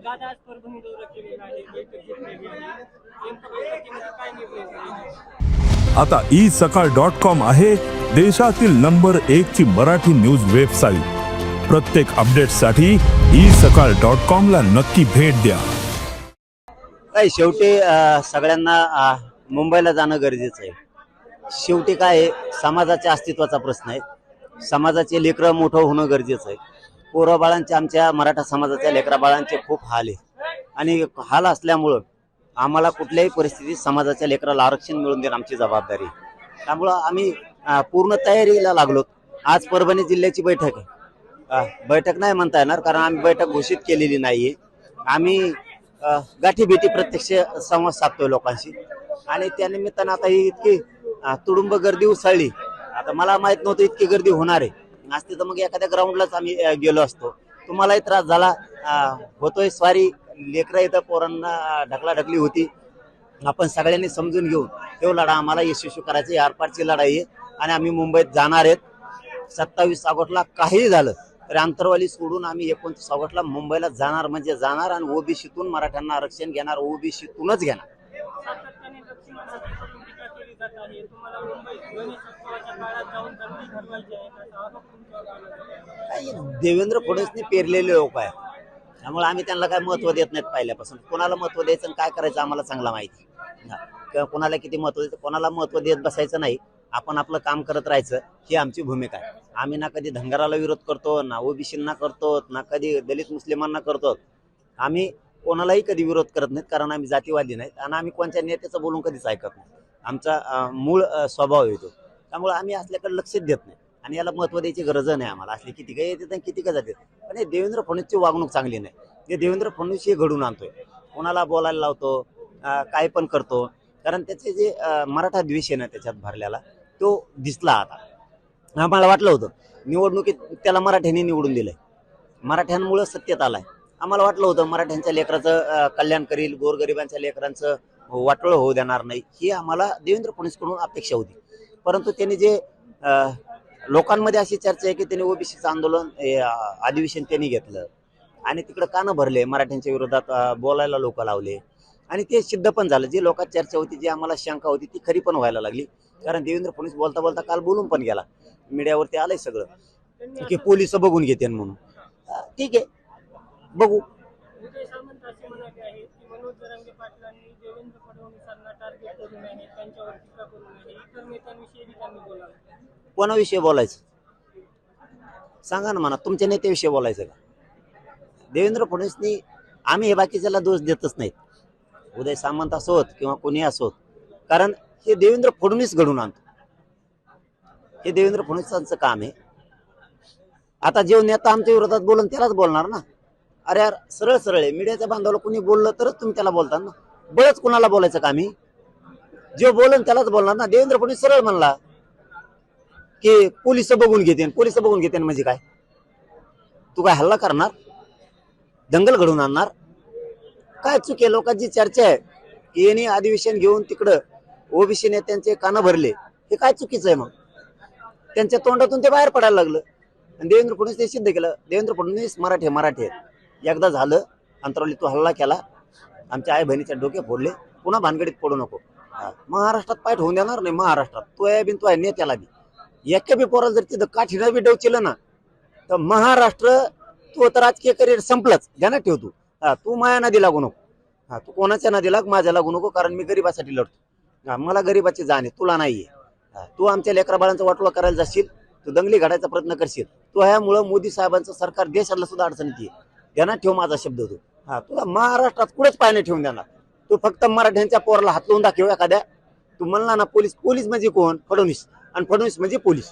दादा आज परभणी दौरा केलेला आहे, बैठक घेतलेली आहे. नेमकं बैठकीमध्ये काय निर्णय झाले? आता isakal.com आहे देशातील नंबर 1 ची मराठी न्यूज वेबसाईट. प्रत्येक अपडेटसाठी isakal.com ला नक्की भेट द्या. काय शेवटी सगळ्यांना मुंबईला जाणं गरजेचं आहे. शेवटी काय आहे, समाजाच्या अस्तित्वाचा प्रश्न आहे. समाजाचे लेकरं मोठं होणं गरजेचं आहे. पोरं बाळांचे, आमच्या मराठा समाजाच्या लेकरा बाळांचे खूप हाल आहे आणि हाल असल्यामुळं आम्हाला कुठल्याही परिस्थितीत समाजाच्या लेकराला आरक्षण मिळवून देणं आमची जबाबदारी आहे. त्यामुळं आम्ही पूर्ण तयारीला लागलो. आज परभणी जिल्ह्याची बैठक आहे. बैठक नाही म्हणता येणार, कारण आम्ही बैठक घोषित केलेली नाहीये. आम्ही गाठीभेटी प्रत्यक्ष संवाद साधतोय लोकांशी आणि त्या निमित्तानं आता ही इतकी तुडुंब गर्दी उसळली. आता मला माहित नव्हतं इतकी गर्दी होणार आहे. असते तर मग एखाद्या ग्राउंडलाच आम्ही गेलो असतो. तुम्हालाही त्रास झाला होतोय. स्वारी लेकरं इथं पोरांना ढकलाढकली होती. आपण सगळ्यांनी समजून घेऊन तो लढा आम्हाला यशस्वी करायचा. आरपारची लढाई आहे आणि आम्ही मुंबईत जाणार आहेत. 27 ऑगस्टला काही झालं तर आंतरवाली सोडून आम्ही 29 ऑगस्टला मुंबईला जाणार म्हणजे जाणार आणि ओबीसीतून मराठ्यांना आरक्षण घेणार, ओबीसीतूनच घेणार. सातत्याने दक्षिण महाराष्ट्रातून टीका केली जात आहे. तुम्हाला मुंबईत गणेशोत्सवाच्या काळात जाऊन दंगली घडवायची आहे असा आरोप तुमच्यावर केला जातो. देवेंद्र फडणवीसने पेरलेले लोक आहे, त्यामुळे आम्ही त्यांना काय महत्व देत नाहीत. पहिल्यापासून कोणाला महत्व द्यायचं आणि काय करायचं आम्हाला चांगला माहिती. किंवा कोणाला किती महत्व द्यायचं, कोणाला महत्व देत बसायचं नाही. आपण आपलं काम करत राहायचं ही आमची भूमिका आहे. आम्ही ना कधी धनगराला विरोध करतो, ना ओबीसींना करतो, ना कधी दलित मुस्लिमांना करतो. आम्ही कोणालाही कधी विरोध करत नाहीत, कारण आम्ही जातीवादी नाहीत आणि आम्ही कोणत्या नेत्याचं बोलून कधीच ऐकत नाही. आमचा मूळ स्वभाव येतो. त्यामुळे आम्ही असल्याकडे लक्ष देत नाही आणि याला महत्व द्यायची गरज नाही आम्हाला. असले किती काही येतात आणि किती काय जातात. पण हे देवेंद्र फडणवीसची वागणूक चांगली नाही. हे देवेंद्र फडणवीस हे घडून आणतोय, कोणाला बोलायला लावतो, काय पण करतो. कारण त्याचे जे मराठा द्वेष आहे ना त्याच्यात भरलेला, तो दिसला. आता आम्हाला वाटलं होतं निवडणुकीत त्याला मराठ्यांनी निवडून दिलंय, मराठ्यांमुळे सत्तेत आलाय. आम्हाला वाटलं होतं मराठ्यांच्या लेकराचं कल्याण करील, गोरगरिबांच्या लेकरांचं वाटोळं होऊ देणार नाही, ही आम्हाला देवेंद्र फडणवीसकडून अपेक्षा होती. परंतु त्यांनी जे लोकांमध्ये अशी चर्चा आहे की त्यांनी ओबीसीचं आंदोलन अधिवेशन त्यांनी घेतलं आणि तिकडे कानं भरले, मराठ्यांच्या विरोधात बोलायला लोक लावले आणि ते सिद्ध पण झालं. जी लोकांत चर्चा होती, जी आम्हाला शंका होती, ती खरी पण व्हायला लागली. कारण देवेंद्र फडणवीस बोलता बोलता काल बोलून पण गेला, मीडियावरती आलंय सगळं की पोलिस बघून घेते म्हणून. ठीक आहे, बघू. उदय सामंत असे म्हणाले आहेत की मनोज जरांगे पाटलांनी देवेंद्र फडणवीसांना टार्गेट करू नये, त्यांच्यावर टीका करू नये. इतर नेत्यांविषयी त्यांनी बोलावं. कोणाविषयी बोलायचं सांगा ना, म्हणा तुमच्या नेत्याविषयी बोलायचं का? देवेंद्र फडणवीसनी, आम्ही हे बाकीच्याला दोष देतच नाहीत, उदय सामंत असोत किंवा कोणी असोत, कारण हे देवेंद्र फडणवीस घडून आणतो. हे देवेंद्र फडणवीसांचं काम आहे. आता जे नेता आमच्या विरोधात बोलून त्यालाच बोलणार ना. अरे यार, सरळ सरळ आहे. मीडियाच्या बांधवाला कोणी बोललं तरच तुम्ही त्याला बोलता ना. बळच कुणाला बोलायचं का? आम्ही जे बोलन त्यालाच बोलणार ना. देवेंद्र फडणवीस सरळ म्हणला की पोलिस बघून घेते. पोलिस बघून घेते म्हणजे काय? तू काय हल्ला करणार, दंगल घडवून आणणार? काय चुकी? लोकांची चर्चा आहे की यांनी अधिवेशन घेऊन तिकडं ओबीसी नेत्यांचे कानं भरले, हे काय चुकीचं आहे? मग त्यांच्या तोंडातून ते बाहेर पडायला लागलं आणि देवेंद्र फडणवीस ते सिद्ध केलं. देवेंद्र फडणवीस मराठी आहेत. एकदा झालं अंतरावली तू हल्ला केला, आमच्या आई बहिणीच्या डोके फोडले, पुन्हा भानगडीत पडू नको. महाराष्ट्रात पाय ठेवून देणार नाही. महाराष्ट्रात तो आहे बिन तो आहे नेत्याला बी एका बी पोराला जर तिथं काठीनं बी डोचलं ना तर महाराष्ट्र, तो तर राजकीय करिअर संपलंच. ध्यानात ठेव. तू माया नदी लागू नको. तू कोणाच्या नदी लाग, माझ्या लागू नको, कारण मी गरीबासाठी लढतो. मला गरीबाची जाण आहे, तुला नाहीये. तू आमच्या लेकरा बाळांचा वाटोळा करायला जाशील, तू दंगली घडायचा प्रयत्न करशील. तू ह्यामुळं मोदी साहेबांचं सरकार देशाला सुद्धा अडचणीत आहे. ध्यानात ठेव माझा शब्द. तू तुला महाराष्ट्रात कुठेच पाय नाही ठेवून देणार. तू फक्त मराठ्यांच्या पोराला हात लावून दाखव एखाद्या. तू म्हणला ना पोलीस, पोलीस म्हणजे कोण? फडणवीस. आणि फडणवीस म्हणजे पोलीस.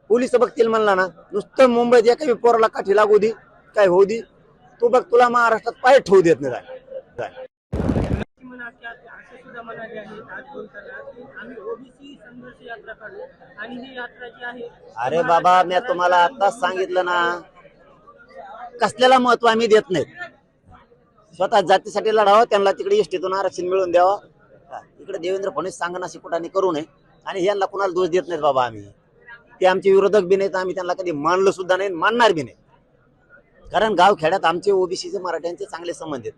पोलीस बघतील म्हणला ना, नुसतं मुंबईत एका पोराला काठी लागू दे, काय होऊ दे, तू बघ तुला महाराष्ट्रात पाय ठेवू देत नाही. असे सुद्धा म्हणाले आहेत आज बोलताना की आम्ही ओबीसी संघर्ष यात्रा काढू आणि ही यात्रा जी आहे. अरे बाबा, मी तुम्हाला आताच सांगितलं ना, कसल्याला महत्व आम्ही देत नाहीत. स्वतः जातीसाठी लढावं, त्यांना तिकडे एसटीतून आरक्षण मिळवून द्यावं. इकडे देवेंद्र फडणवीस सांगणं अशी कुठाने करू नये आणि यांना कुणाला दोष देत नाहीत बाबा. आम्ही ते आमचे विरोधक बी नाहीत, आम्ही त्यांना कधी मानलं सुद्धा नाही, मानणार बी नाही. कारण गावखेड्यात आमचे ओबीसीचे मराठ्यांचे चांगले संबंध आहेत.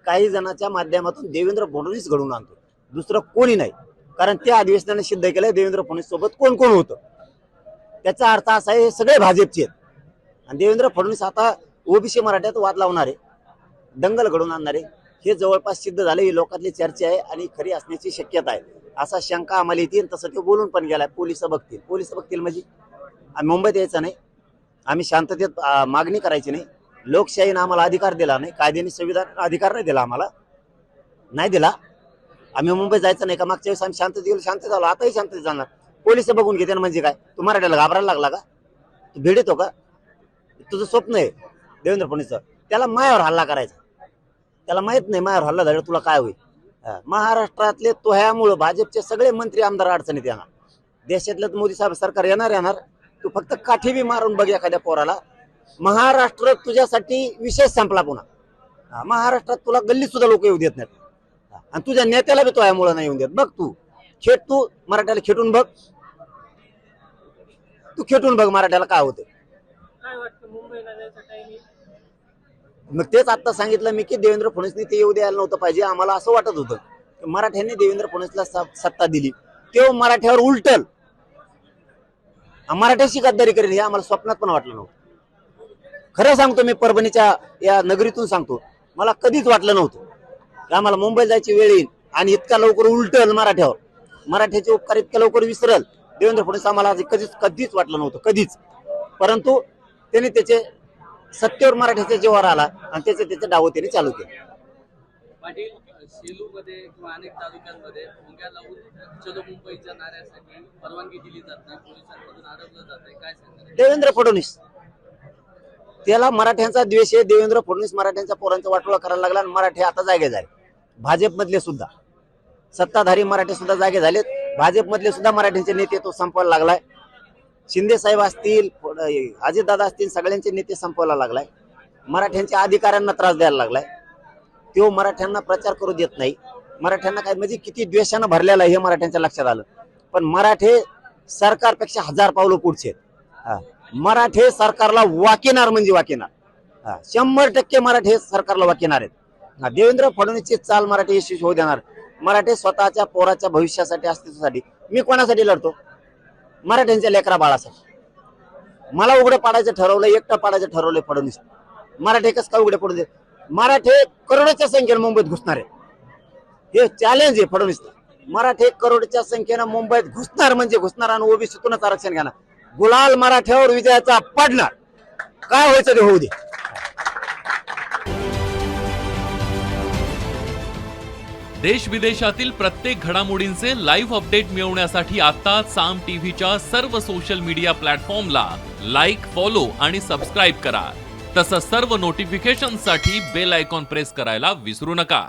काही जणांच्या माध्यमातून देवेंद्र फडणवीस घडवून आणतो, दुसरं कोणी नाही. कारण त्या अधिवेशनाने सिद्ध केलं देवेंद्र फडणवीस सोबत कोण कोण होतं. त्याचा अर्थ असा आहे हे सगळे भाजपचे आहेत आणि देवेंद्र फडणवीस आता ओबीसी मराठ्यात वाद लावणारे, दंगल घडवून आणणारे हे जवळपास सिद्ध झाले. ही लोकांतली चर्चा आहे आणि खरी असण्याची शक्यता आहे. असा शंका आम्हाला येते. तसं ते बोलून पण गेलाय. पोलिस बघतील म्हणजे आम्ही मुंबईत यायचं नाही, आम्ही शांततेत मागणी करायची नाही. लोकशाहीनं आम्हाला अधिकार दिला नाही, कायद्याने संविधान अधिकार नाही दिला, आम्हाला नाही दिला. आम्ही मुंबईत जायचं नाही का? मागच्या वेळेस आम्ही शांततेत गेलो, शांततेत आलो, आताही शांततेत जाणार. पोलिस बघून घेते म्हणजे काय? तू मराठ्याला घाबरायला लागला का? तू भेट येतो का? तुझं स्वप्न आहे देवेंद्र फडणवीसचं, त्याला मायावर हल्ला करायचा. त्याला माहित नाही मायावर हल्ला झाला तुला काय होईल. महाराष्ट्रातले तोह्यामुळं भाजपचे सगळे मंत्री आमदार अडचणीत येणार. देशातलं मोदी साहेब सरकार येणार. तू फक्त काठी बी मारून बघ एखाद्या पोराला. महाराष्ट्र तुझ्यासाठी विशेष संपला. पुन्हा महाराष्ट्रात तुला गल्लीत सुद्धा लोक येऊ देत नाहीत आणि तुझ्या नेत्याला बी तोह्यामुळं नाही येऊन देत. बघ तू तू मराठ्याला खेटून बघ, तू खेटून बघ मराठ्याला काय होतं. काय वाटतं मुंबईला जायचं टाइम? मग तेच आता सांगितलं मी की देवेंद्र फडणवीसनी ते येऊ द्यायला नव्हतं पाहिजे. आम्हाला असं वाटत होतं की मराठ्यांनी देवेंद्र फडणवीसला सत्ता दिली तेव्हा मराठ्यावर उलटल, मराठ्याशी गद्दारी करेल हे आम्हाला स्वप्नात पण वाटलं नव्हतं. खरं सांगतो, मी परभणीच्या या नगरीतून सांगतो, मला कधीच वाटलं नव्हतं की आम्हाला मुंबईला जायची वेळ येईल आणि इतका लवकर उलटल मराठ्यावर, मराठ्याचे उपकार इतक्या लवकर विसरल देवेंद्र फडणवीस. आम्हाला कधीच वाटलं नव्हतं, कधीच. परंतु त्यांनी त्याचे सत्तेवर मराठ्याच्या जीवावर आला आणि त्याचे डाव त्यांनी चालू केले. पाटील, सेलूमध्ये किंवा अनेक तालुक्यांमध्ये भोंग्या लावून चलो मुंबईच्या नाऱ्यासाठी परवानगी दिली जात नाही, पोलिसांकडून अडवलं जात आहे, काय सांगणार? देवेंद्र फडणवीस त्याला मराठ्यांचा द्वेष आहे. देवेंद्र फडणवीस मराठ्यांच्या पोरांचा वाटोळा करायला लागला आणि मराठी आता जागे झाले. भाजपमधले सुद्धा सत्ताधारी मराठी सुद्धा जागे झालेत. भाजपमधले सुद्धा मराठ्यांचे नेते तो संपवायला लागलाय. शिंदे साहेब असतील, अजितदादा असतील, सगळ्यांचे नेते संपवायला लागलाय. मराठ्यांच्या अधिकाऱ्यांना त्रास द्यायला लागलाय. तो मराठ्यांना प्रचार करू देत नाही. मराठ्यांना काय म्हणजे किती द्वेषानं भरलेला आहे हे मराठ्यांच्या लक्षात आलं. पण मराठे सरकारपेक्षा 1000 पावलं पुढचे आहेत. मराठे सरकारला वाकेनार म्हणजे वाकेनार. 100% मराठे सरकारला वाकेनार आहेत. देवेंद्र फडणवीसची चाल मराठी यशस्वी होऊ देणार. मराठे स्वतःच्या पोराच्या भविष्यासाठी, अस्तित्वासाठी. मी कोणासाठी लढतो? मराठ्यांच्या लेकरा बाळासाठी. मला उघडं पाडायचं ठरवलं, एकटं पाडायचं ठरवलंय फडणवीस. मराठे कसं काय उघडे पडून दे? मराठे करोडोच्या संख्येनं मुंबईत घुसणार आहे, हे चॅलेंज आहे फडणवीस. मराठे करोडच्या संख्येनं मुंबईत घुसणार म्हणजे घुसणार आणि ओबीसीतूनच आरक्षण घेणार. गुलाल मराठ्यावर विजयाचा पडणार. काय व्हायचं ते होऊ दे. देश विदेशातील प्रत्येक घडामोडींचे लाईव्ह अपडेट मिळवण्यासाठी आता साम टीव्हीच्या सर्व सोशल मीडिया प्लॅटफॉर्मला लाईक, फॉलो आणि सबस्क्राईब करा. तसंच सर्व नोटिफिकेशनसाठी बेल आयकॉन प्रेस करायला विसरू नका.